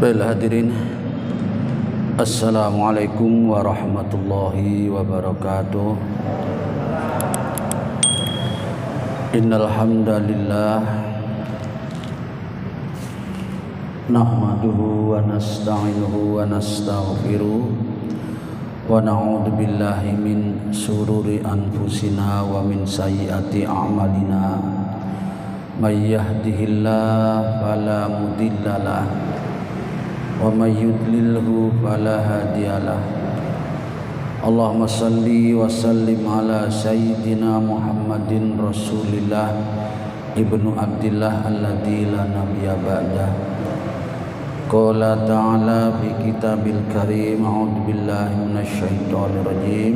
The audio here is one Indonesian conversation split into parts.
Baiklah hadirin, Assalamualaikum warahmatullahi wabarakatuh. Innal hamdalillah nahmaduhu wa nasta'inuhu wa nastaghfiruh wa na'udzu billahi min shururi anfusina wa min sayyiati a'malina. May yahdihillahu fala mudhillalah wa may yudlilhu fala hadiyalah. Allahumma salli wa sallim ala sayyidina Muhammadin Rasulillah ibnu Abdillah alladzi la nabiyya ba'dah. Qala ta'ala fi kitabil karim, a'udzu billahi minasyaitonir rajim.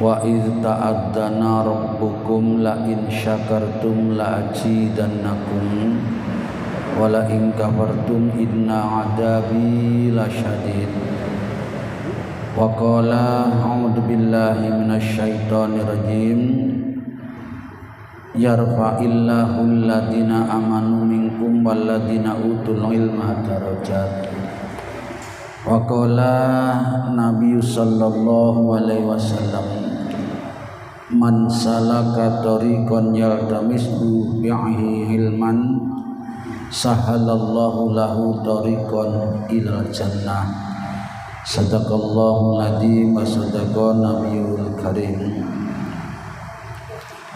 Wa idz ta'adzana rabbukum la in syakartum la azidannakum wala in kafartum inna adabi lasyadid. Wa qala a'udzu billahi minasyaitonir rajim. Yarfa'illahu alladziina amanu minkum walladziina utul ilma darajat. Wa qala Nabi sallallahu alaihi wasallam, man salaka tariqan yaltamisu bihi ilman sahalallahu lahu tariqan ilal jannah. Sadaqallahul adzim wa sadaqa nabiyul karim.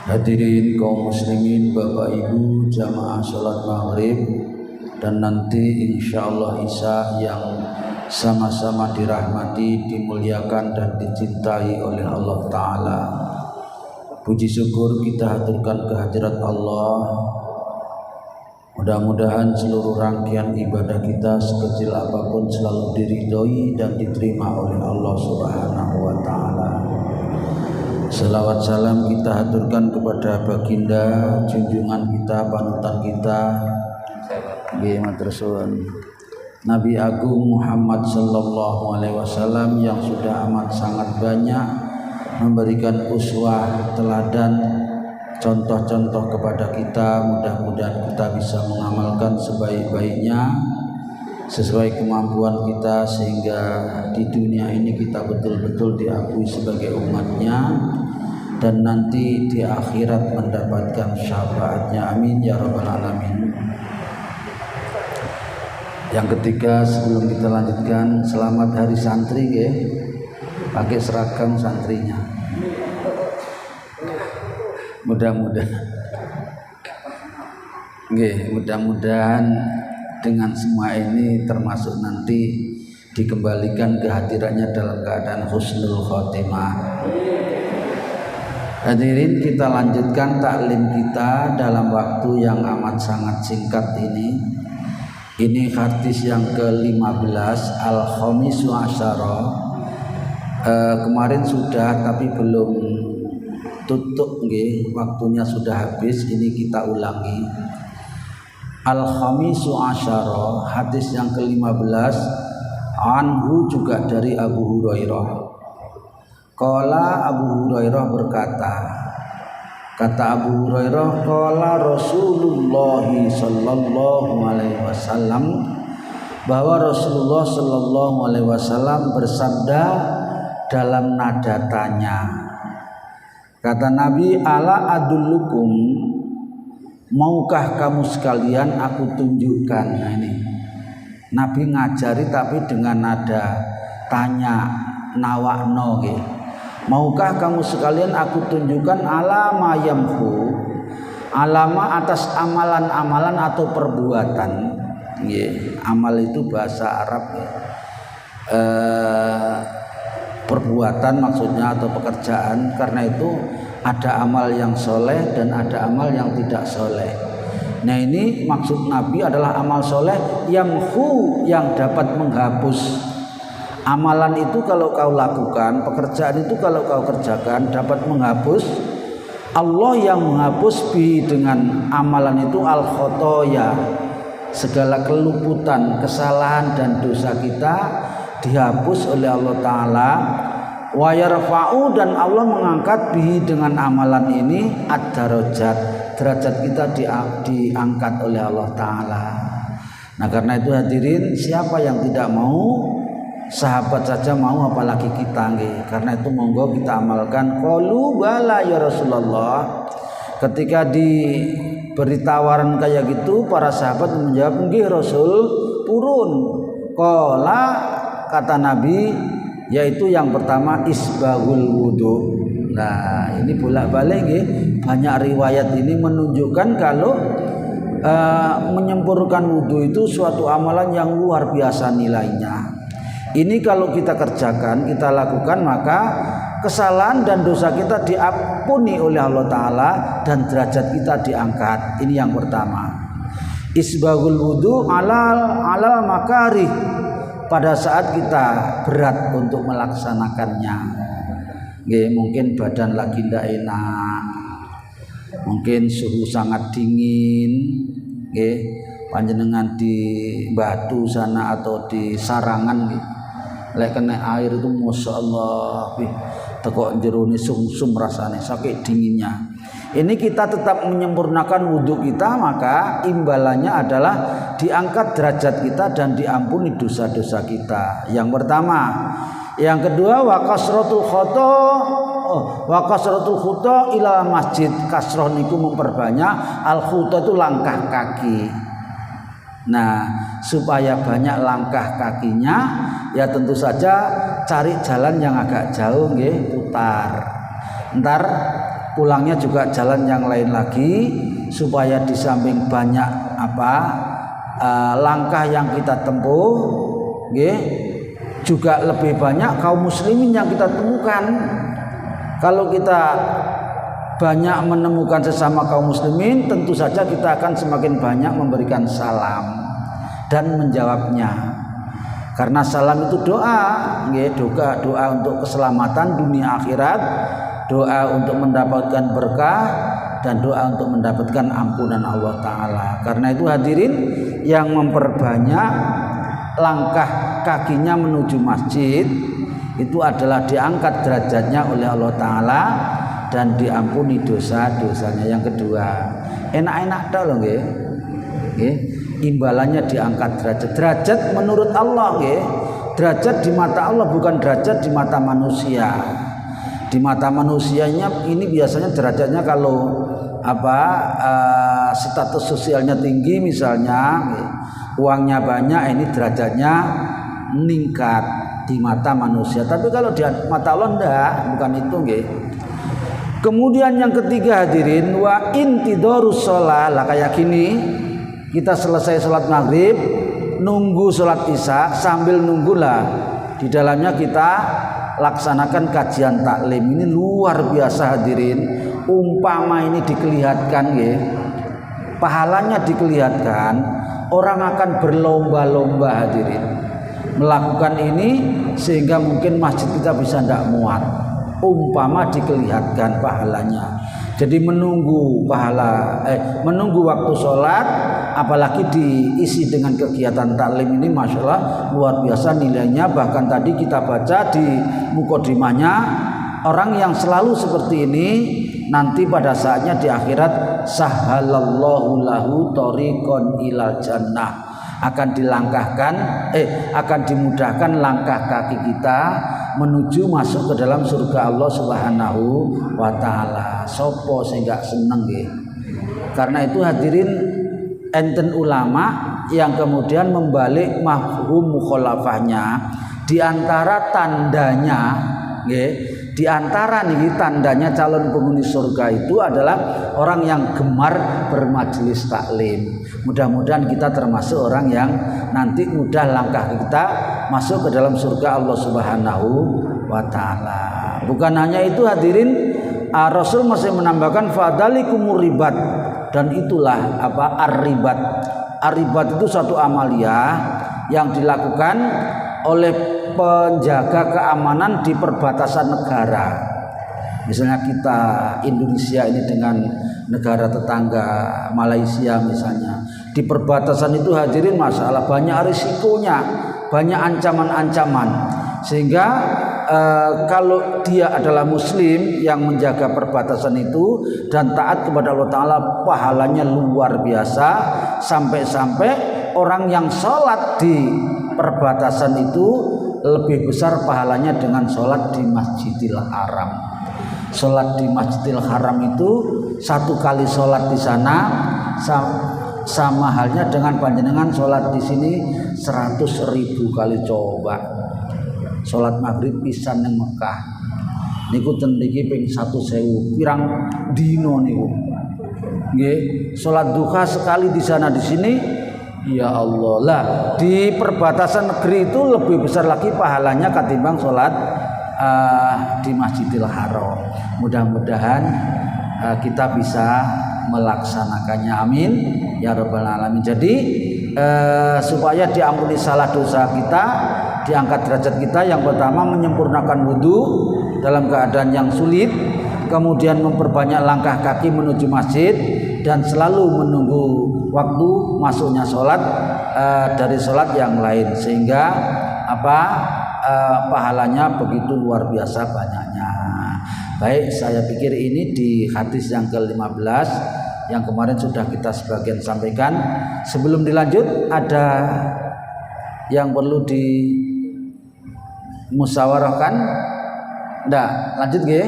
Hadirin kaum muslimin, Bapak Ibu jamaah salat maghrib dan nanti insyaallah isya yang sama-sama dirahmati, dimuliakan dan dicintai oleh Allah Ta'ala. Puji syukur kita haturkan kehadirat Allah. Mudah-mudahan seluruh rangkaian ibadah kita sekecil apapun selalu diridhoi dan diterima oleh Allah Subhanahu wa Ta'ala. Selawat salam kita haturkan kepada baginda junjungan kita, panutan kita, Nabi Agung Muhammad sallallahu alaihi wasallam yang sudah amat sangat banyak memberikan uswah, teladan, contoh-contoh kepada kita. Mudah-mudahan kita bisa mengamalkan sebaik-baiknya sesuai kemampuan kita, sehingga di dunia ini kita betul-betul diakui sebagai umatnya dan nanti di akhirat mendapatkan syafaatnya. Amin ya rabbal alamin. Yang ketiga, sebelum kita lanjutkan, selamat hari santri ya. Pakai seragam santrinya. Mudah-mudahan dengan semua ini termasuk nanti dikembalikan kehadirannya dalam keadaan husnul khotimah. Hadirin, kita lanjutkan taklim kita dalam waktu yang amat sangat singkat ini. Ini hadis yang ke-15, al-khamisu asyara. Kemarin sudah tapi belum tutup nggih, waktunya sudah habis. Ini kita ulangi. Al-khamisu asyara, hadis yang ke-15, anhu juga dari Abu Hurairah. Qala Abu Hurairah berkata, kata Abu Hurairah, qala Rasulullah sallallahu alaihi wasallam, bahwa Rasulullah sallallahu alaihi wasallam bersabda dalam nada tanya. Kata Nabi, ala adullukum, maukah kamu sekalian aku tunjukkan. Nah, ini Nabi ngajari tapi dengan nada tanya, nawakno nggih. Maukah kamu sekalian aku tunjukkan alama yamhu, alama atas amalan-amalan atau perbuatan. Amal itu bahasa Arab perbuatan maksudnya atau pekerjaan. Karena itu ada amal yang soleh dan ada amal yang tidak soleh. Nah, ini maksud Nabi adalah amal soleh yamhu, yang dapat menghapus. Amalan itu kalau kau lakukan, pekerjaan itu kalau kau kerjakan dapat menghapus. Allah yang menghapus bi, dengan amalan itu al-khotoya, segala keluputan, kesalahan dan dosa kita dihapus oleh Allah Ta'ala. Wa yarfa'u, dan Allah mengangkat bihi, dengan amalan ini ad-darajat, derajat kita diangkat oleh Allah Ta'ala. Nah karena itu hadirin, siapa yang tidak mau, sahabat saja mau apalagi kita nggih. Karena itu monggo kita amalkan. Qalu bala ya Rasulullah. Ketika diberi tawaran kayak gitu, para sahabat menjawab, nggih Rasul, purun. Qala, kata Nabi, yaitu yang pertama isbahul wudu. Nah ini bolak-balik nggih, banyak riwayat ini menunjukkan kalau menyempurnakan wudhu itu suatu amalan yang luar biasa nilainya. Ini kalau kita kerjakan, kita lakukan, maka kesalahan dan dosa kita diampuni oleh Allah Ta'ala dan derajat kita diangkat. Ini yang pertama. Isbahul wudhu alal makarih, pada saat kita berat untuk melaksanakannya. Mungkin badan lagi tidak enak, mungkin suhu sangat dingin, panjenengan di Batu sana atau di Sarangan, lek kena air itu masya Allah, tekok jerone sumsum rasanya sakit dinginnya. Ini kita tetap menyempurnakan wudhu kita, maka imbalannya adalah diangkat derajat kita dan diampuni dosa-dosa kita. Yang pertama. Yang kedua, wa kasratul khuta ila masjid. Kasroh niku memperbanyak, al khuta itu langkah kaki. Nah, supaya banyak langkah kakinya, ya tentu saja cari jalan yang agak jauh nggih, putar. Ntar pulangnya juga jalan yang lain lagi, supaya di samping banyak langkah yang kita tempuh, nggih, juga lebih banyak kaum muslimin yang kita temukan. Kalau kita banyak menemukan sesama kaum muslimin, tentu saja kita akan semakin banyak memberikan salam dan menjawabnya. Karena salam itu doa, doa untuk keselamatan dunia akhirat, doa untuk mendapatkan berkah, dan doa untuk mendapatkan ampunan Allah Ta'ala. Karena itu hadirin, yang memperbanyak langkah kakinya menuju masjid itu adalah diangkat derajatnya oleh Allah Ta'ala dan diampuni dosa-dosanya. Yang kedua, enak-enak dah loh nggih. Imbalannya diangkat derajat menurut Allah nggih. Derajat di mata Allah bukan derajat di mata manusia. Di mata manusianya ini biasanya derajatnya kalau status sosialnya tinggi misalnya, uangnya banyak, ini derajatnya meningkat di mata manusia. Tapi kalau di mata Allah enggak, bukan itu nggih. Kemudian yang ketiga hadirin, wa intidharus shalah. Lah kayak gini, kita selesai sholat maghrib, nunggu sholat isya, sambil nunggulah di dalamnya kita laksanakan kajian taklim. Ini luar biasa hadirin. Umpama ini dikelihatkan nggih, pahalanya dikelihatkan, orang akan berlomba-lomba hadirin melakukan ini, sehingga mungkin masjid kita bisa tidak muat umpama dikelihatkan pahalanya. Jadi menunggu waktu sholat, apalagi diisi dengan kegiatan taklim ini, masya Allah luar biasa nilainya. Bahkan tadi kita baca di mukadimahnya, orang yang selalu seperti ini nanti pada saatnya di akhirat sahalallahu lahu thoriqon ilal jannah, akan dimudahkan langkah kaki kita menuju masuk ke dalam surga Allah Subhanahu wa taala. Sopo sing gak seneng nggih. Karena itu hadirin, enten ulama yang kemudian membalik mafhum mukhalafahnya. Di antara tandanya nggih, di antara nih tandanya calon penghuni surga itu adalah orang yang gemar bermajelis taklim. Mudah-mudahan kita termasuk orang yang nanti mudah langkah kita masuk ke dalam surga Allah Subhanahu wa taala. Bukan hanya itu hadirin, Rasul masih menambahkan fadalikumur ribat, dan itulah ar-ribat. Ar-ribat itu suatu amalia yang dilakukan oleh penjaga keamanan di perbatasan negara. Misalnya kita Indonesia ini dengan negara tetangga Malaysia misalnya, di perbatasan itu hadirin masalah banyak risikonya, banyak ancaman-ancaman, sehingga kalau dia adalah muslim yang menjaga perbatasan itu dan taat kepada Allah Ta'ala, pahalanya luar biasa, sampai-sampai orang yang sholat di perbatasan itu lebih besar pahalanya dengan sholat di Masjidil Haram. Sholat di Masjidil Haram itu satu kali sholat di sana sama halnya dengan panjenengan sholat di sini 100.000 kali. Coba sholat maghrib pisan yang Mekah niku ten niki ping 1.000 pirang dino niku. Nggih, sholat duha sekali di sana di sini. Ya Allah lah, di perbatasan negeri itu lebih besar lagi pahalanya ketimbang sholat di Masjidil Haram. Mudah-mudahan kita bisa melaksanakannya, amin ya rabbal alamin. Jadi supaya diampuni salah dosa kita, diangkat derajat kita, yang pertama menyempurnakan wudhu dalam keadaan yang sulit, kemudian memperbanyak langkah kaki menuju masjid, dan selalu menunggu waktu masuknya sholat dari sholat yang lain, sehingga pahalanya begitu luar biasa banyaknya. Baik, saya pikir ini di hadis yang ke-15 yang kemarin sudah kita sebagian sampaikan. Sebelum dilanjut, ada yang perlu dimusyawarahkan? Nggak, lanjut nggih?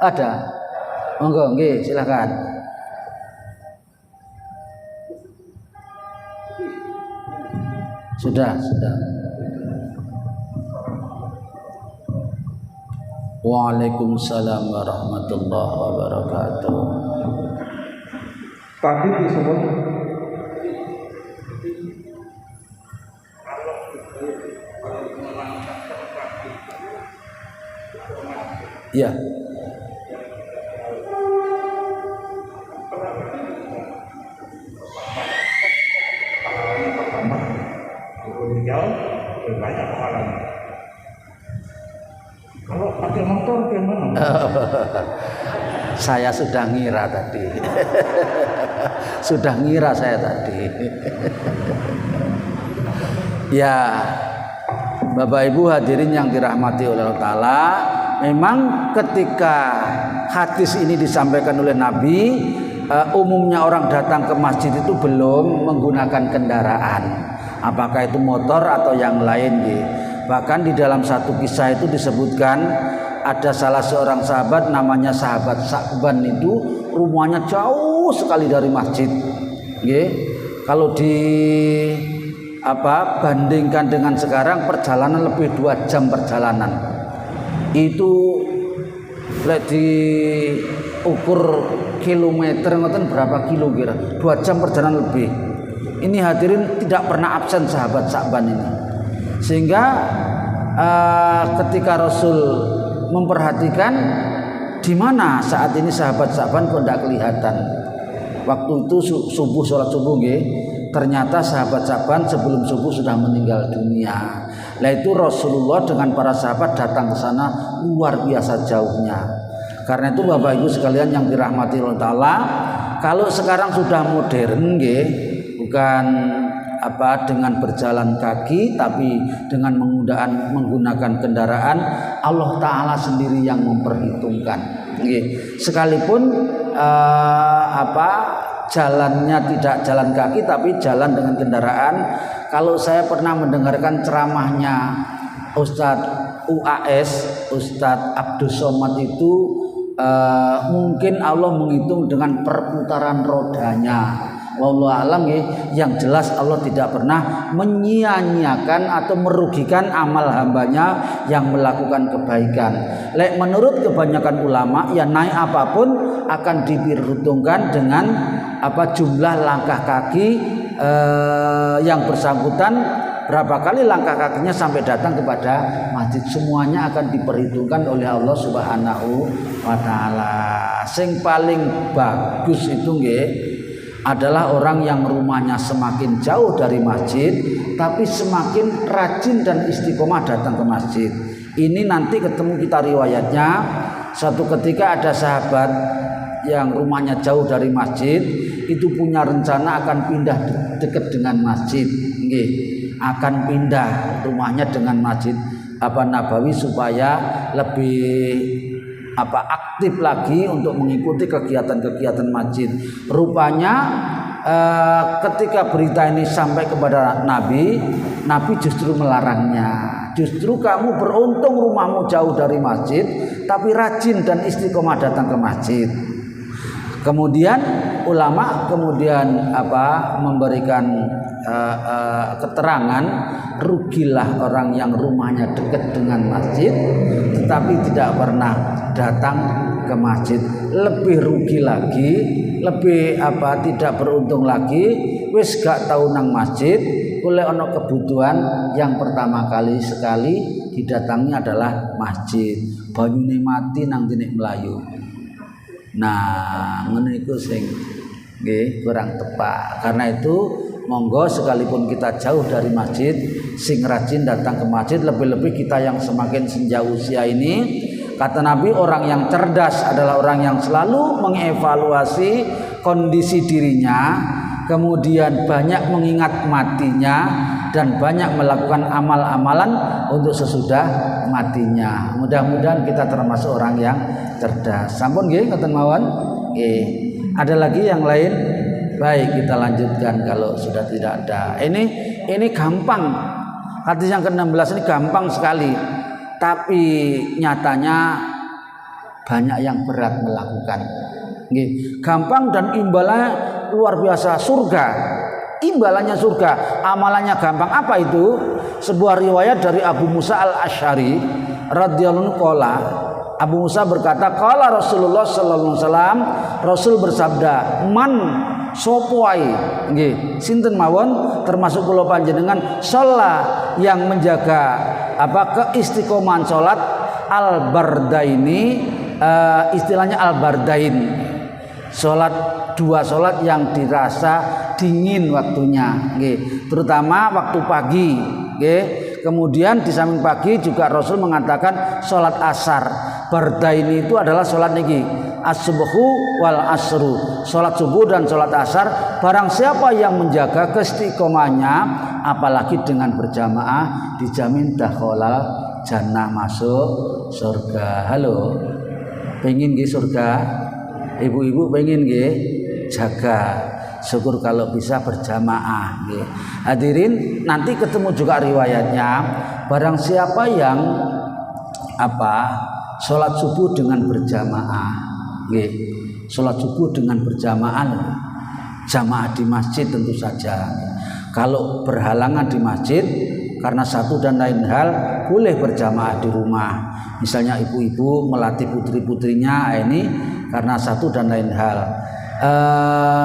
Ada? Monggo nggih, silakan. Sudah. Waalaikumsalam warahmatullahi wabarakatuh. Tadi disebut ya. Banyak pahalanya. Kalau pakai motor gimana? Saya sudah ngira tadi. Saya tadi. Ya, Bapak Ibu hadirin yang dirahmati oleh Allah Ta'ala, memang ketika hadis ini disampaikan oleh Nabi, umumnya orang datang ke masjid itu belum menggunakan kendaraan, apakah itu motor atau yang lain. Bahkan di dalam satu kisah itu disebutkan ada salah seorang sahabat namanya sahabat Sa'ban, itu rumahnya jauh sekali dari masjid. Kalau bandingkan dengan sekarang, perjalanan lebih 2 jam perjalanan. Itu diukur kilometer, ngoten berapa kilo kira? 2 jam perjalanan lebih. Ini hadirin tidak pernah absen sahabat Sa'ban ini. Sehingga ketika Rasul memperhatikan di mana saat ini sahabat Sa'ban kok tidak kelihatan. Waktu itu subuh, sholat subuh ternyata sahabat Sa'ban sebelum subuh sudah meninggal dunia. Lah itu Rasulullah dengan para sahabat datang ke sana luar biasa jauhnya. Karena itu Bapak Ibu sekalian yang dirahmati Allah Ta'ala, kalau sekarang sudah modern bukan dengan berjalan kaki, tapi dengan menggunakan kendaraan, Allah Ta'ala sendiri yang memperhitungkan. Sekalipun jalannya tidak jalan kaki tapi jalan dengan kendaraan. Kalau saya pernah mendengarkan ceramahnya Ustadz UAS, Ustadz Abdus Somad itu, mungkin Allah menghitung dengan perputaran rodanya. Wallahu alam yang jelas Allah tidak pernah menyia-nyiakan atau merugikan amal hambanya yang melakukan kebaikan. Menurut kebanyakan ulama, ya naik apapun akan diperhitungkan dengan jumlah langkah kaki yang bersangkutan, berapa kali langkah kakinya sampai datang kepada masjid. Semuanya akan diperhitungkan oleh Allah Subhanahu wa Ta'ala. Sing paling bagus itu adalah orang yang rumahnya semakin jauh dari masjid tapi semakin rajin dan istiqomah datang ke masjid. Ini nanti ketemu kita riwayatnya. Suatu ketika ada sahabat yang rumahnya jauh dari masjid, itu punya rencana akan pindah dekat dengan masjid. Akan pindah rumahnya dengan masjid Nabawi supaya lebih aktif lagi untuk mengikuti kegiatan-kegiatan masjid. Rupanya ketika berita ini sampai kepada Nabi justru melarangnya. Justru kamu beruntung rumahmu jauh dari masjid, tapi rajin dan istiqomah datang ke masjid. Kemudian ulama memberikan keterangan, rugilah orang yang rumahnya dekat dengan masjid tetapi tidak pernah datang ke masjid. Lebih rugi lagi, lebih tidak beruntung lagi, wis gak tau nang masjid, oleh ono kebutuhan yang pertama kali sekali didatangi adalah masjid. Banyune mati nang tinik Melayu. Nah, ngono iku sing nggih kurang tepat. Karena itu monggo sekalipun kita jauh dari masjid, sing rajin datang ke masjid, lebih-lebih kita yang semakin senja usia ini. Kata Nabi, orang yang cerdas adalah orang yang selalu mengevaluasi kondisi dirinya, kemudian banyak mengingat matinya dan banyak melakukan amal-amalan untuk sesudah matinya. Mudah-mudahan kita termasuk orang yang cerdas. Sampun nggih ngoten mawon. Nggih. Ada lagi yang lain? Baik, kita lanjutkan kalau sudah tidak ada. Ini gampang. Hadis yang ke-16 ini gampang sekali. Tapi nyatanya banyak yang berat melakukan. Nggih. Gampang dan imbalannya luar biasa, surga. Imbalannya surga, amalannya gampang. Apa itu? Sebuah riwayat dari Abu Musa Al-Asy'ari radhiyallahu anhu. Abu Musa berkata, qala Rasulullah sallallahu alaihi wasallam, Rasul bersabda, man sapa wae nggih sinten mawon termasuk kula panjenengan shalla yang menjaga keistiqomahan salat al-bardaini, istilahnya al-bardain, salat dua salat yang dirasa dingin waktunya nggih, terutama waktu pagi nggih. Kemudian di samping pagi juga Rasul mengatakan salat asar. Bardaini itu adalah salat niki as-subuhu wal asru, salat subuh dan salat asar. Barang siapa yang menjaga keistiqomahnya apalagi dengan berjamaah dijamin dakhalal jannah, masuk surga. Halo, pengen nggih surga? Ibu-ibu pengen nggih? Jaga. Syukur kalau bisa berjamaah. Hadirin, nanti ketemu juga riwayatnya. Barang siapa yang sholat subuh dengan berjamaah, sholat subuh dengan berjamaah, jamaah di masjid tentu saja. Kalau berhalangan di masjid karena satu dan lain hal, boleh berjamaah di rumah. Misalnya ibu-ibu melatih putri-putrinya, ini karena satu dan lain hal.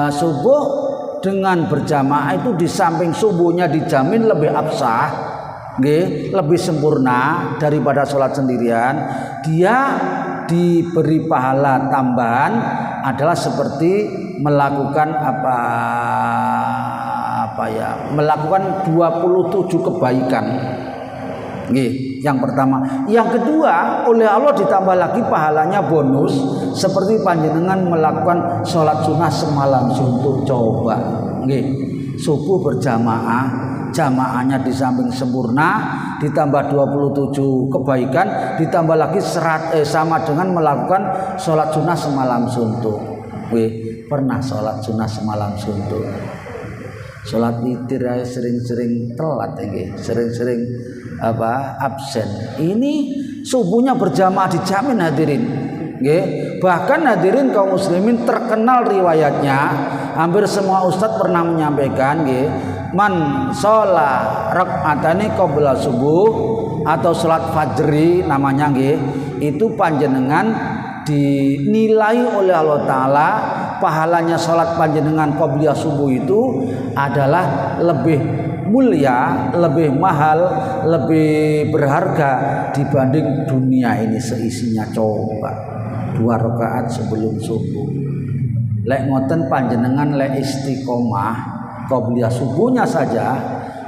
Subuh dengan berjamaah itu di samping subuhnya dijamin lebih absah, lebih sempurna daripada sholat sendirian. Dia diberi pahala tambahan adalah seperti melakukan melakukan 27 kebaikan. Yang pertama, yang kedua, oleh Allah ditambah lagi pahalanya bonus seperti panjenengan melakukan sholat sunnah semalam suntuk. Coba, subuh berjamaah, jamaahnya di samping sempurna ditambah 27 kebaikan, ditambah lagi sama dengan melakukan sholat sunnah semalam suntuk. Pernah sholat sunnah semalam suntuk? Sholat witir sering-sering telat, sering-sering absen. Ini subuhnya berjamaah dijamin hadirin. Bahkan hadirin kaum muslimin terkenal riwayatnya, hampir semua ustadz pernah menyampaikan, man sholat rakaatani qabla subuh atau sholat fajri namanya, itu panjenengan dinilai oleh Allah Ta'ala pahalanya sholat panjenengan qobliyah subuh itu adalah lebih mulia, lebih mahal, lebih berharga dibanding dunia ini seisinya. Coba 2 rakaat sebelum subuh. Lek ngoten panjenengan lek istiqomah qobliyah subuhnya saja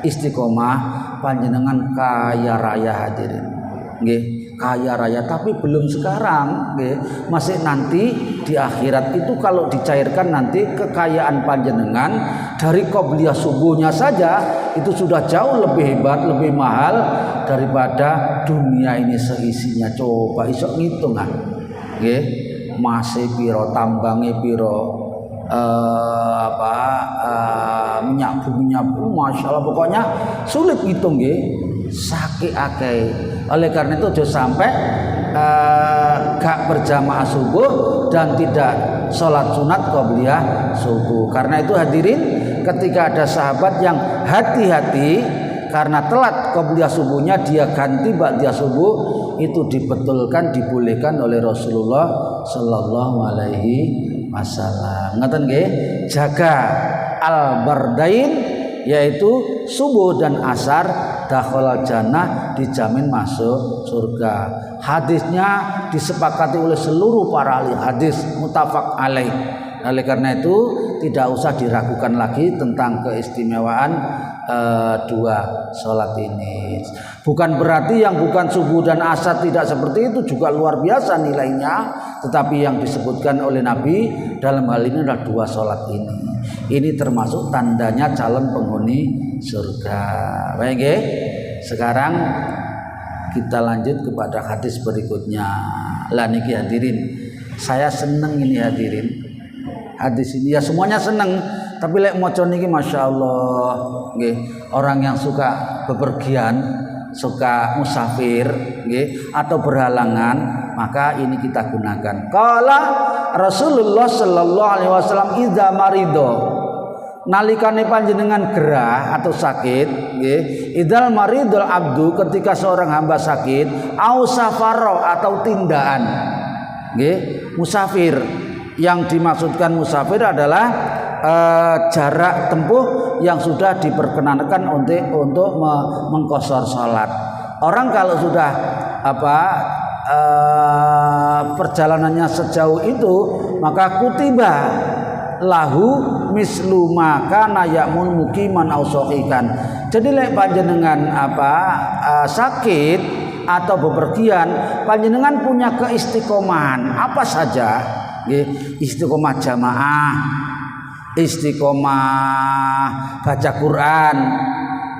istiqomah, panjenengan kaya raya hadirin. Kaya raya, tapi belum sekarang, masih nanti di akhirat itu kalau dicairkan nanti kekayaan panjenengan dari qobliyah subuhnya saja itu sudah jauh lebih hebat, lebih mahal daripada dunia ini seisinya. Coba isok ngitung masih piro, tambangi piro, menyapu, masya Allah, pokoknya sulit ngitung nggih, saking akeh. Oleh karena itu aja sampai gak berjamaah subuh dan tidak sholat sunat qobliyah subuh. Karena itu hadirin, ketika ada sahabat yang hati-hati karena telat qobliyah subuhnya, dia ganti ba'diyah subuh, itu dibetulkan, dibolehkan oleh Rasulullah sallallahu alaihi wasallam. Ngaten nggih, jaga al-bardain, yaitu subuh dan asar, dakhalal jannah, dijamin masuk surga. Hadisnya disepakati oleh seluruh para ahli hadis, muttafaq alaih. Oleh karena itu tidak usah diragukan lagi tentang keistimewaan dua sholat ini. Bukan berarti yang bukan subuh dan asar tidak seperti itu juga luar biasa nilainya, tetapi yang disebutkan oleh Nabi dalam hal ini adalah dua sholat ini. Ini termasuk tandanya calon penghuni surga. Baik, ya? Sekarang kita lanjut kepada hadis berikutnya. Lah niki hadirin, saya seneng ini hadirin. Hadis ini ya semuanya seneng, tapi lek maca niki masya Allah, nggih. Orang yang suka bepergian, suka musafir, nggih, atau berhalangan, maka ini kita gunakan. Qala Rasulullah sallallahu alaihi wasallam idza marido, nalikane panjenengan gerah atau sakit, nggih, idzal maridul abdu, ketika seorang hamba sakit, au safaro atau tindaan, nggih, musafir. Yang dimaksudkan musafir adalah jarak tempuh yang sudah diperkenankan untuk mengqashar salat. Orang kalau sudah perjalanannya sejauh itu, maka kutiba lahu mislu maka nayamun mukiman ausohikan. Jadi lek panjenengan sakit atau bepergian, panjenengan punya keistiqomahan apa saja, istiqomah jamaah, istiqomah baca Quran,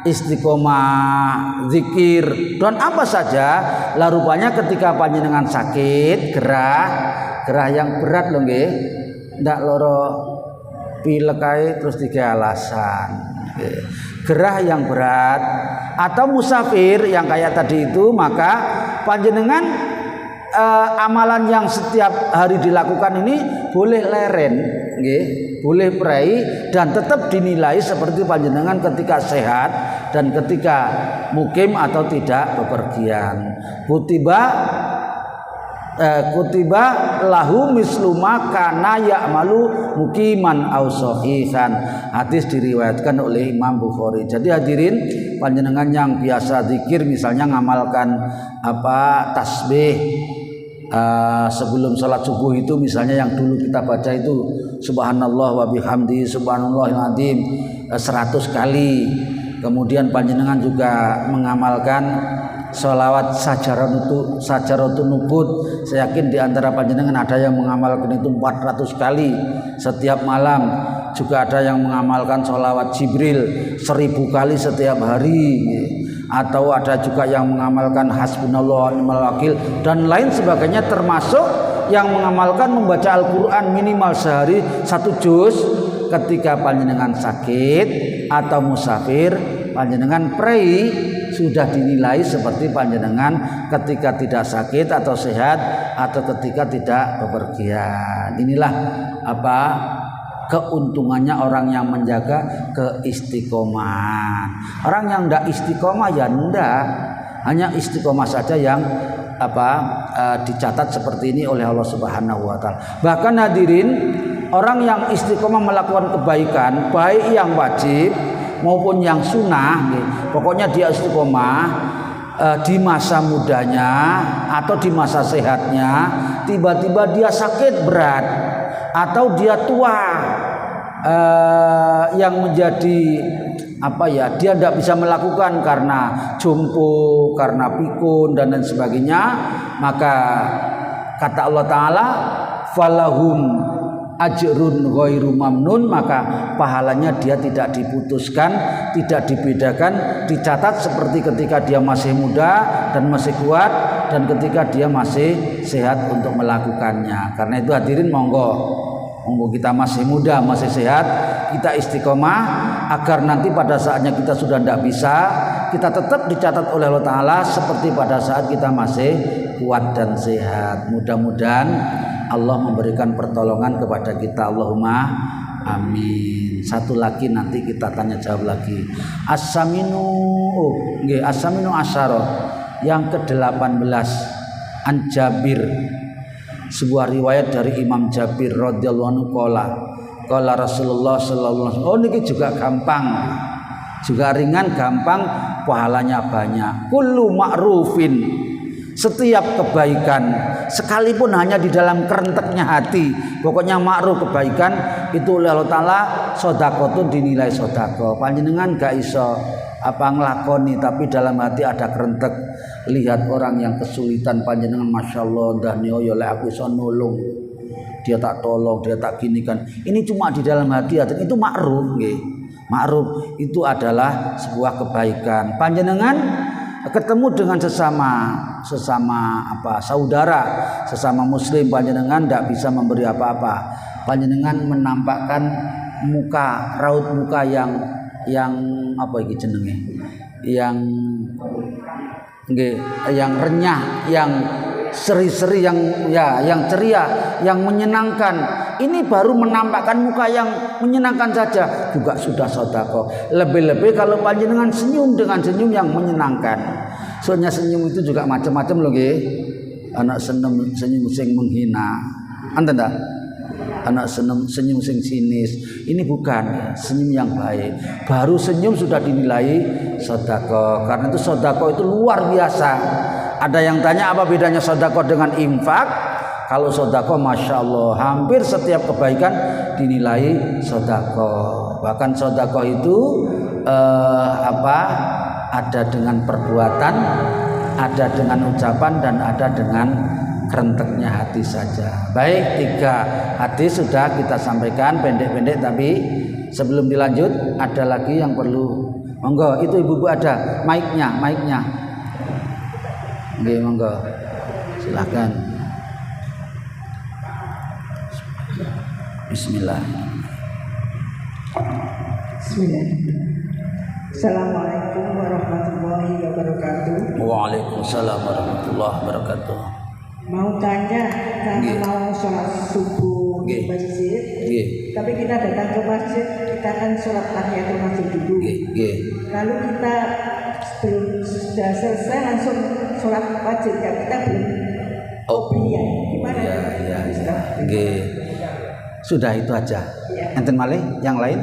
istiqomah zikir, dan apa saja. Lah rupanya ketika panjenengan sakit, gerah yang berat loh nggih, ndak loro pilek ae terus tiga alasan. Gerah yang berat atau musafir yang kayak tadi itu, maka panjenengan amalan yang setiap hari dilakukan ini boleh leren, boleh prei, dan tetap dinilai seperti panjenengan ketika sehat dan ketika mukim atau tidak bepergian. Kutiba lahu misluma kana ya'malu mukiman aw sahihan. Hadis diriwayatkan oleh Imam Bukhari. Jadi hadirin, panjenengan yang biasa zikir, misalnya ngamalkan tasbih sebelum sholat subuh itu, misalnya yang dulu kita baca itu subhanallah wa bihamdi subhanallahil azim 100 kali. Kemudian panjenengan juga mengamalkan sholawat sajaratun nubut. Saya yakin di antara panjenengan ada yang mengamalkan itu 400 kali setiap malam. Juga ada yang mengamalkan sholawat Jibril 1000 kali setiap hari. Atau ada juga yang mengamalkan hasbunallah wa ni'mal wakil dan lain sebagainya, termasuk yang mengamalkan membaca Al-Quran minimal sehari 1 juz. Ketika panjenengan sakit atau musafir, panjenengan prei sudah dinilai seperti panjenengan ketika tidak sakit atau sehat atau ketika tidak bepergian. Inilah keuntungannya orang yang menjaga keistiqomahan. Orang yang tidak istiqomah ya ndak, hanya istiqomah saja yang dicatat seperti ini oleh Allah Subhanahu wa taala. Bahkan hadirin, orang yang istiqomah melakukan kebaikan, baik yang wajib maupun yang sunnah, pokoknya dia istiqomah di masa mudanya atau di masa sehatnya, tiba-tiba dia sakit berat atau dia tua, yang menjadi dia tidak bisa melakukan karena jompo, karena pikun dan lain sebagainya, maka kata Allah Ta'ala falahum ajrun ghairu mamnun, maka pahalanya dia tidak diputuskan, tidak dibedakan, dicatat seperti ketika dia masih muda dan masih kuat dan ketika dia masih sehat untuk melakukannya. Karena itu hadirin, monggo Mumpung kita masih muda, masih sehat, kita istiqomah agar nanti pada saatnya kita sudah tidak bisa, kita tetap dicatat oleh Allah Ta'ala seperti pada saat kita masih kuat dan sehat. Mudah-mudahan Allah memberikan pertolongan kepada kita. Allahumma amin. Satu lagi nanti kita tanya jawab lagi. As-saminu asyara yang ke-18 an Jabir. Sebuah riwayat dari Imam Jabir radhiyallahu anhu qala Rasulullah sallallahu alaihi wasallam. Oh niki juga gampang. Juga ringan, gampang, pahalanya banyak. Kullu ma'rufin, setiap kebaikan sekalipun hanya di dalam kerenteknya hati, pokoknya ma'ruf kebaikan itu oleh Allah Ta'ala sedekah dinilai sedekah. Panjenengan gak iso apa nglakoni tapi dalam hati ada kerentek, lihat orang yang kesulitan panjenengan Masya Allah dahnya ya lek aku iso nolong, dia tak tolong, dia tak ginikan, ini cuma di dalam hati itu ma'ruf nggih. Ma'ruf itu adalah sebuah kebaikan. Panjenengan ketemu dengan sesama saudara, sesama muslim, panjenengan tidak bisa memberi apa-apa, panjenengan menampakkan muka, raut muka yang apa iki jenenge, yang renyah, yang seri-seri, yang ceria, yang menyenangkan. Ini baru menampakkan muka yang menyenangkan saja juga sudah sedekah. Lebih-lebih kalau panjenengan senyum dengan senyum yang menyenangkan. Soalnya senyum itu juga macam-macam loh nggih. Anak senyum sing menghina. Enten tak? Anak senyum sing sinis. Ini bukan senyum yang baik. Baru senyum sudah dinilai sedekah. Karena itu sedekah itu luar biasa. Ada yang tanya apa bedanya sedekah dengan infak? Kalau sedekah Masya Allah hampir setiap kebaikan dinilai sedekah. Bahkan sedekah itu ada dengan perbuatan, ada dengan ucapan, dan ada dengan kerenteknya hati saja. Baik, 3 hadis sudah kita sampaikan pendek-pendek, tapi sebelum dilanjut ada lagi yang perlu. Monggo, itu ibu-ibu ada mic-nya. Nggih, monggo. Silakan. Bismillah. Assalamualaikum warahmatullahi wabarakatuh. Waalaikumsalam warahmatullahi wabarakatuh. Mau tanya, karena mau sholat subuh di masjid, tapi kita datang ke masjid, kita kan sholat tahiyatul masjid dulu. Lalu kita sudah selesai langsung sholat wajib, ya kita belum oblian. Gimana? Sudah itu aja. Enten malih yang lain.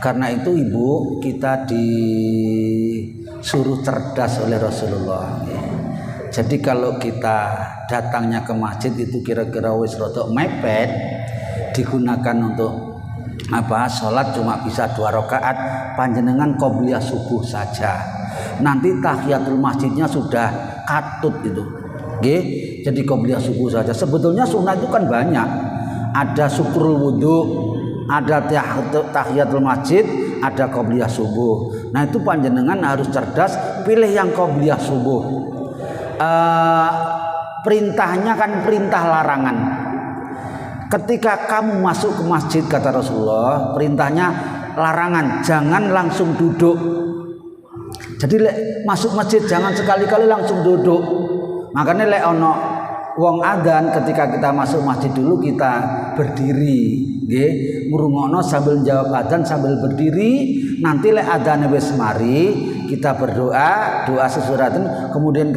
Karena itu ibu, kita disuruh cerdas oleh Rasulullah. Jadi kalau kita datangnya ke masjid itu kira-kira wis rada mepet, digunakan untuk sholat cuma bisa 2 rakaat, panjenengan qobliyah subuh saja. Nanti tahiyatul masjidnya sudah katut itu. Jadi qobliyah subuh saja. Sebetulnya sunnah itu kan banyak. Ada syukrul wudhu, ada tahiyatul masjid, ada qobliyah subuh. Nah itu panjenengan harus cerdas, pilih yang qobliyah subuh. Perintahnya kan perintah larangan. Ketika kamu masuk ke masjid, kata Rasulullah, perintahnya larangan, jangan langsung duduk. Jadi masuk masjid jangan sekali-kali langsung duduk. Makanya ono wong adzan, ketika kita masuk masjid dulu kita berdiri, nggih, ngrungokno sambil jawab adzan sambil berdiri. Nanti lek adzane wis mari, kita berdoa, doa sesuratan, kemudian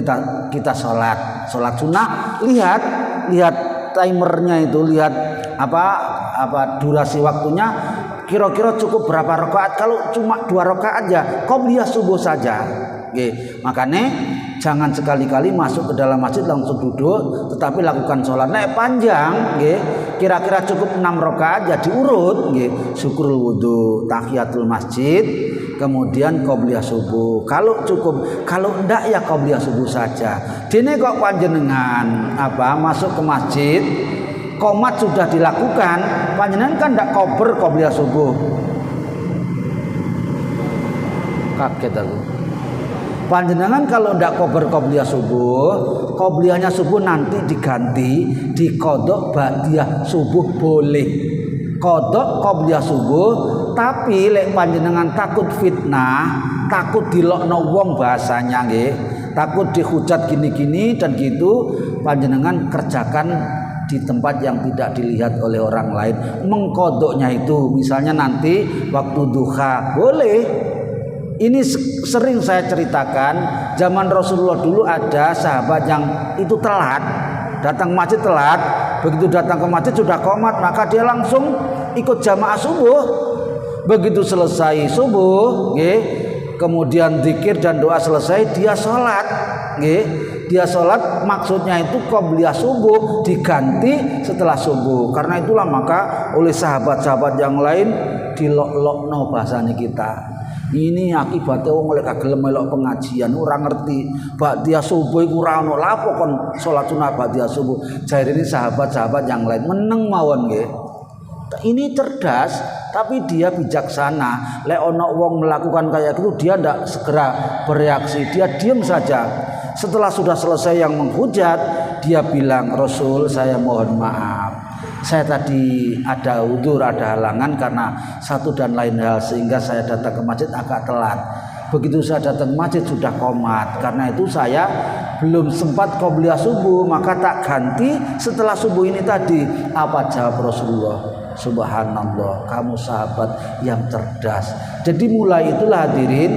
kita salat sunah. Lihat timernya itu, lihat apa durasi waktunya, kira-kira cukup berapa rakaat. Kalau cuma 2 rakaat aja, qobliyah subuh saja. Makanya jangan sekali-kali masuk ke dalam masjid langsung duduk, tetapi lakukan sholat panjang, kira-kira cukup 6 rakaat ya diurut, syukrul wudhu, tahiyatul masjid, kemudian qobliyah subuh. Kalau cukup, kalau enggak ya qobliyah subuh saja. Dene kok panjenengan masuk ke masjid, qomat sudah dilakukan, panjenengan kan enggak kober qobliyah subuh. Kaget aku. Panjenengan kalau ndak qobliyah subuh, qobliyahnya subuh nanti diganti dikodok ba'diyah subuh boleh. Kodok qobliyah subuh, tapi lek panjenengan takut fitnah, takut dilokno wong bahasanya nggih, takut dihujat gini-gini dan gitu, panjenengan kerjakan di tempat yang tidak dilihat oleh orang lain. Mengkodoknya itu misalnya nanti waktu duha boleh. Ini sering saya ceritakan, zaman Rasulullah dulu ada sahabat yang itu telat, datang masjid telat, begitu datang ke masjid sudah qomat, maka dia langsung ikut jamaah subuh. Begitu selesai subuh, kemudian zikir dan doa selesai, dia sholat, dia sholat, maksudnya itu qobliyah subuh diganti setelah subuh. Karena itulah maka oleh sahabat-sahabat yang lain dilok-lokno bahasanya kita. Ini akibatnya wong oleh kagelem melok pengajian ora ngerti ba'diyah subuh iku ora ono lapo kon salat sunah ba'diyah subuh. Jadi ini sahabat-sahabat yang lain meneng mawon nggih. Ini cerdas tapi dia bijaksana. Lek ono wong melakukan kayak gitu dia ndak segera bereaksi, dia diam saja. Setelah sudah selesai yang menghujat, dia bilang, "Rasul, saya mohon maaf. Saya tadi ada udzur, ada halangan karena satu dan lain hal sehingga saya datang ke masjid agak telat. Begitu saya datang ke masjid sudah qomat. Karena itu saya belum sempat qobliyah subuh, maka tak ganti setelah subuh ini tadi." Apa jawab Rasulullah? Subhanallah, kamu sahabat yang cerdas. Jadi mulai itulah hadirin,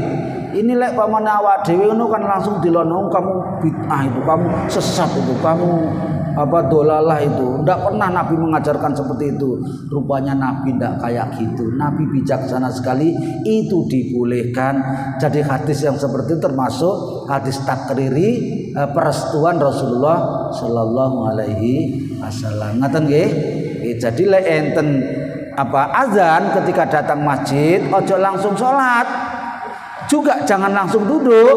ini lek paman awak dhewe ngono kan langsung dilonong kamu bid'ah itu, kamu sesat itu, kamu dolalah itu. Tidak pernah Nabi mengajarkan seperti itu. Rupanya Nabi tidak kayak gitu. Nabi bijaksana sekali, itu dibolehkan. Jadi hadis yang seperti itu termasuk hadis takriri perestuan Rasulullah Sallallahu Alaihi Wasallam. Ngaten nggih? Jadi lek enten azan ketika datang masjid, ojo langsung sholat. Juga jangan langsung duduk,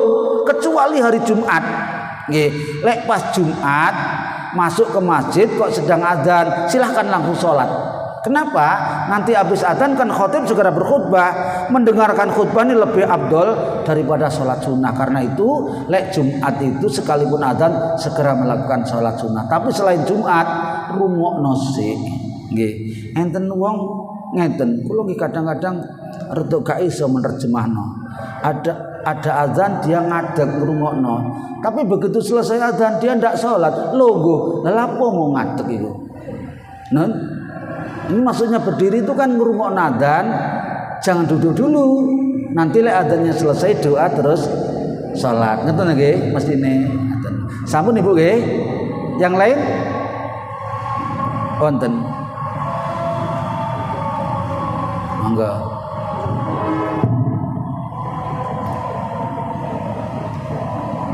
kecuali hari Jumat. Nggih, lek pas Jumat masuk ke masjid kok sedang azan, silahkan langsung sholat. Kenapa? Nanti habis azan kan khotib segera berkhutbah. Mendengarkan khutbah ini lebih abdol daripada sholat sunnah. Karena itu lek Jumat itu sekalipun azan segera melakukan sholat sunnah. Tapi selain Jumat rungokno sik. Nggih, enten wong ngeten. Kula nggih kadang-kadang rada gak iso menerjemahno. Ada azan dia ngadeg ngrungokno. Tapi begitu selesai azan dia ndak sholat. Logo, lha apa mau ngadeg itu? Nah, ini maksudnya berdiri itu kan ngrungokno azan, jangan duduk dulu. Nanti lek azannya selesai doa terus sholat. Ngoten nggih mestine. Sampun Ibu nggih. Yang lain? Wonten. Monggo.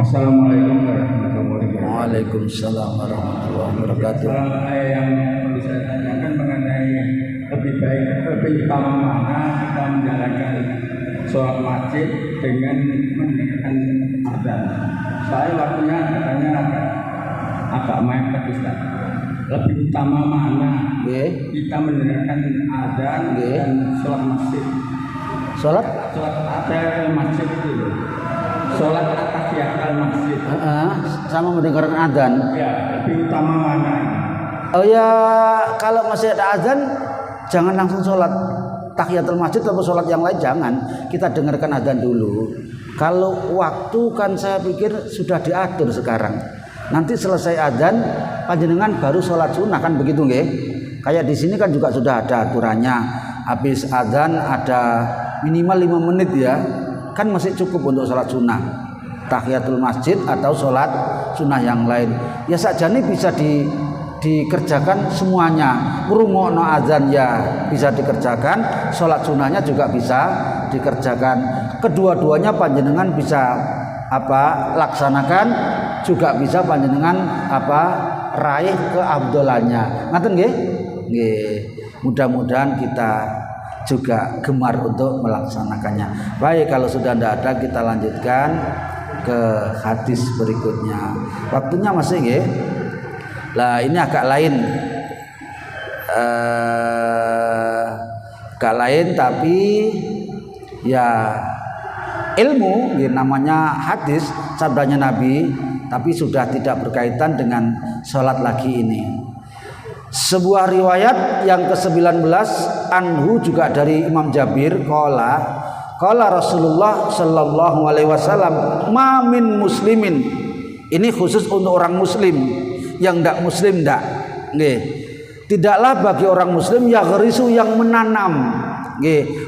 Assalamualaikum warahmatullahi wabarakatuh. Waalaikumsalam warahmatullahi wabarakatuh. Yang bisa saya tanyakan mengenai lebih utama mana kita menjalankan sholat masjid dengan mendengarkan azan. Saya waktunya katanya agak mepet Ustaz. Lebih utama mana kita mendengarkan azan dan sholat masjid? Sholat azan masjid itu. Sholat tahiyatul masjid. Sama mendengarkan azan. Ya, lebih utama mana? Oh ya, kalau masih ada azan jangan langsung sholat tahiyatul masjid atau sholat yang lain, jangan. Kita dengarkan azan dulu. Kalau waktu kan saya pikir sudah diatur sekarang. Nanti selesai azan panjenengan baru sholat sunnah kan begitu nggih? Kayak di sini kan juga sudah ada aturannya. Habis azan ada minimal 5 menit ya. Kan masih cukup untuk sholat sunnah tahiyatul masjid atau sholat sunnah yang lain. Ya sakjane bisa dikerjakan semuanya. Ngrungokno azan ya bisa dikerjakan, sholat sunnahnya juga bisa dikerjakan. Kedua-duanya panjenengan bisa laksanakan, juga bisa panjenengan raih keabdolannya. Ngaten nggih? Nggih. Mudah-mudahan kita juga gemar untuk melaksanakannya. Baik, kalau sudah tidak ada kita lanjutkan ke hadis berikutnya. Waktunya masih nggih? Lah ini agak lain. Agak lain tapi ya ilmu, namanya hadis, sabdanya Nabi, tapi sudah tidak berkaitan dengan sholat lagi ini. Sebuah riwayat yang ke-19 anhu juga dari Imam Jabir, qala Rasulullah sallallahu alaihi wasallam, ma min muslimin. Ini khusus untuk orang muslim, yang tidak muslim tidak. Tidaklah bagi orang muslim yaghrisu, yang menanam,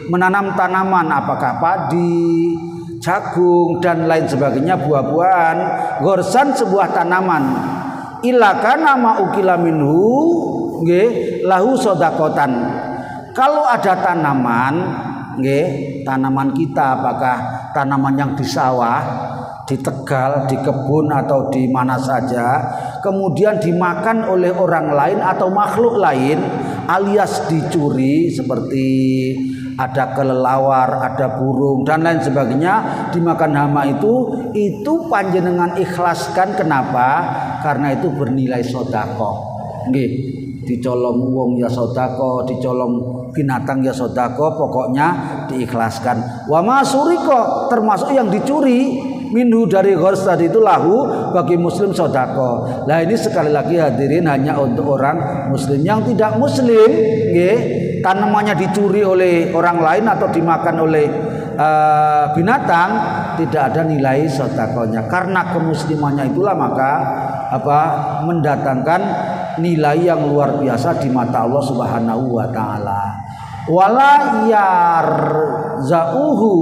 menanam tanaman, apakah padi, jagung dan lain sebagainya, buah-buahan, gorsan sebuah tanaman, illa kana ma ukila minhu lahu sodakotan. Kalau ada tanaman, tanaman kita, apakah tanaman yang di sawah, di Tegal, di kebun atau di mana saja, kemudian dimakan oleh orang lain atau makhluk lain, alias dicuri, seperti ada kelelawar, ada burung dan lain sebagainya, dimakan hama, itu panjenengan ikhlaskan. Kenapa? Karena itu bernilai sodako. Dicolong wong ya sodako, dicolong binatang ya sodako, pokoknya diikhlaskan. Wa masuriko, termasuk yang dicuri, minhu dari ghors tadi itu lahu, bagi muslim sodako. Nah ini sekali lagi hadirin hanya untuk orang muslim. Yang tidak muslim, tanamannya dicuri oleh orang lain atau dimakan oleh binatang, tidak ada nilai sodakonya. Karena kemuslimannya itulah maka mendatangkan nilai yang luar biasa di mata Allah Subhanahu wa taala. Wala yarzauhu,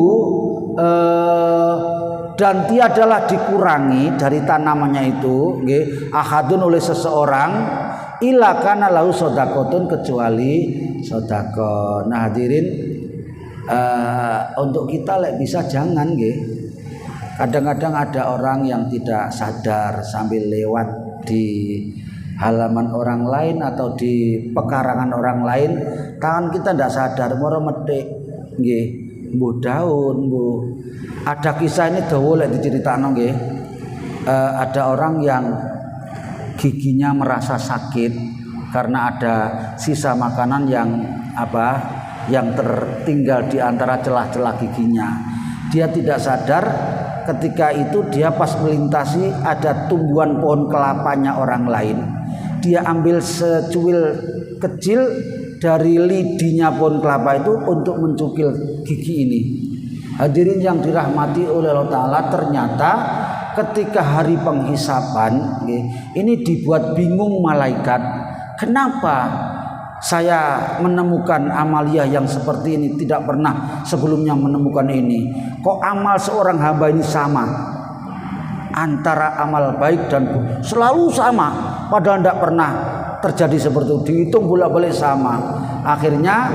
dan tiadalah dikurangi dari tanamannya itu, ahadun, oleh seseorang, illa kana lahu sodakotun, kecuali sodako. Nah hadirin, untuk kita bisa jangan, kadang-kadang ada orang yang tidak sadar sambil lewat di halaman orang lain atau di pekarangan orang lain, tangan kita tidak sadar moro metik mbuh daun, ada kisah ini dawa lek diceritakno nggih. Ada orang yang giginya merasa sakit karena ada sisa makanan yang tertinggal di antara celah-celah giginya. Dia tidak sadar, ketika itu dia pas melintasi ada tumbuhan pohon kelapanya orang lain. Dia ambil secuil kecil dari lidinya pohon kelapa itu untuk mencukil gigi ini. Hadirin yang dirahmati oleh Allah Ta'ala, ternyata ketika hari penghisapan ini dibuat bingung malaikat. Kenapa saya menemukan amalia yang seperti ini, tidak pernah sebelumnya menemukan ini. Kok amal seorang hamba ini sama, antara amal baik dan buruk selalu sama, padahal tidak pernah terjadi seperti itu, dihitung bolak-balik sama. Akhirnya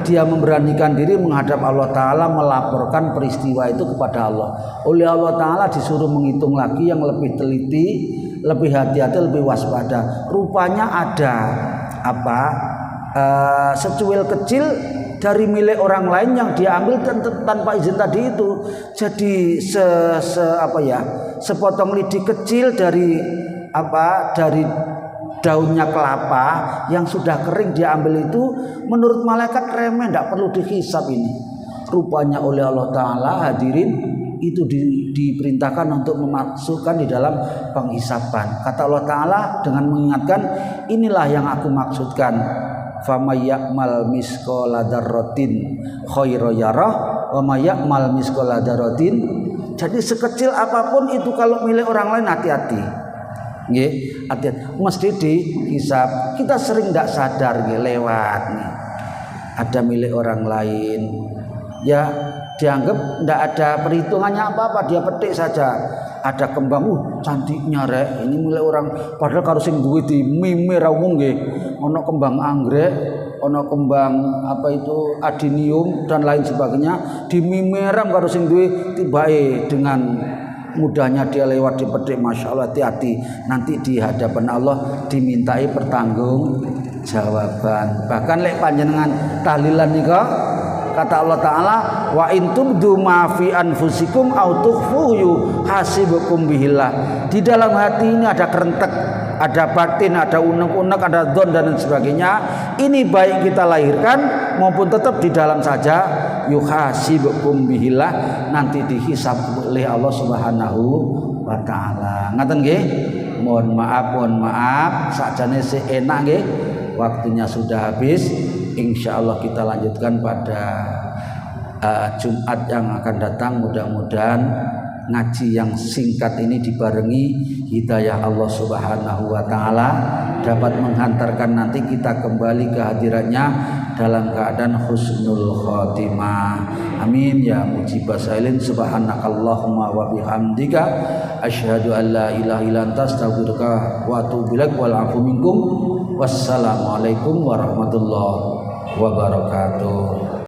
dia memberanikan diri menghadap Allah Ta'ala, melaporkan peristiwa itu kepada Allah. Oleh Allah Ta'ala disuruh menghitung lagi yang lebih teliti, lebih hati-hati, lebih waspada. Rupanya ada secuil kecil dari milik orang lain yang dia ambil tanpa izin tadi itu. Jadi sepotong lidi kecil dari daunnya kelapa yang sudah kering dia ambil itu, menurut malaikat remeh, tidak perlu dihisab ini. Rupanya oleh Allah Ta'ala hadirin itu diperintahkan untuk memasukkan di dalam penghisapan. Kata Allah Ta'ala dengan mengingatkan, inilah yang aku maksudkan, famay ya'mal misqala dzarratin khairan yarah wa may ya'mal misqala dzarratin. Jadi sekecil apapun itu kalau milik orang lain, hati-hati. Hati-hati, mesti dihisab. Kita sering tidak sadar lewat ada milik orang lain, ya dianggap tidak ada perhitungannya apa-apa, dia petik saja. Ada kembang, cantiknya rek, ini milik orang, padahal kalau sing duwe di mimir umum ono kembang anggrek, ono kembang adenium dan lain sebagainya, di mimiram kalau sing duwe tibae dengan mudahnya dia lewat dipetik. Masya Allah, hati-hati, nanti di hadapan Allah dimintai pertanggungjawaban. Bahkan lek panjenengan tahlilan nika, kata Allah Ta'ala, wa in tubdu ma fi anfusikum aw tukhfuhu hasibukum bihillah. Di dalam hati ini ada kerentek, ada batin, ada unek-unek, ada dzon dan sebagainya. Ini baik kita lahirkan maupun tetap di dalam saja, yuhasibukum bihillah, nanti dihisab oleh Allah Subhanahu wa taala. Ngaten nggih? Mohon maaf sakjane enak nggih. Waktunya sudah habis. Insyaallah kita lanjutkan pada Jumat yang akan datang. Mudah-mudahan ngaji yang singkat ini dibarengi hidayah Allah Subhanahu wa taala dapat menghantarkan nanti kita kembali ke hadiratnya dalam keadaan husnul khotimah. Amin ya mujibah sailin. Subhanakallahumma wa bihamdika asyhadu an la ilaha illa anta astaghfiruka wa atubu ilaik wal afu minkum. Wassalamualaikum warahmatullahi wabarakatuh.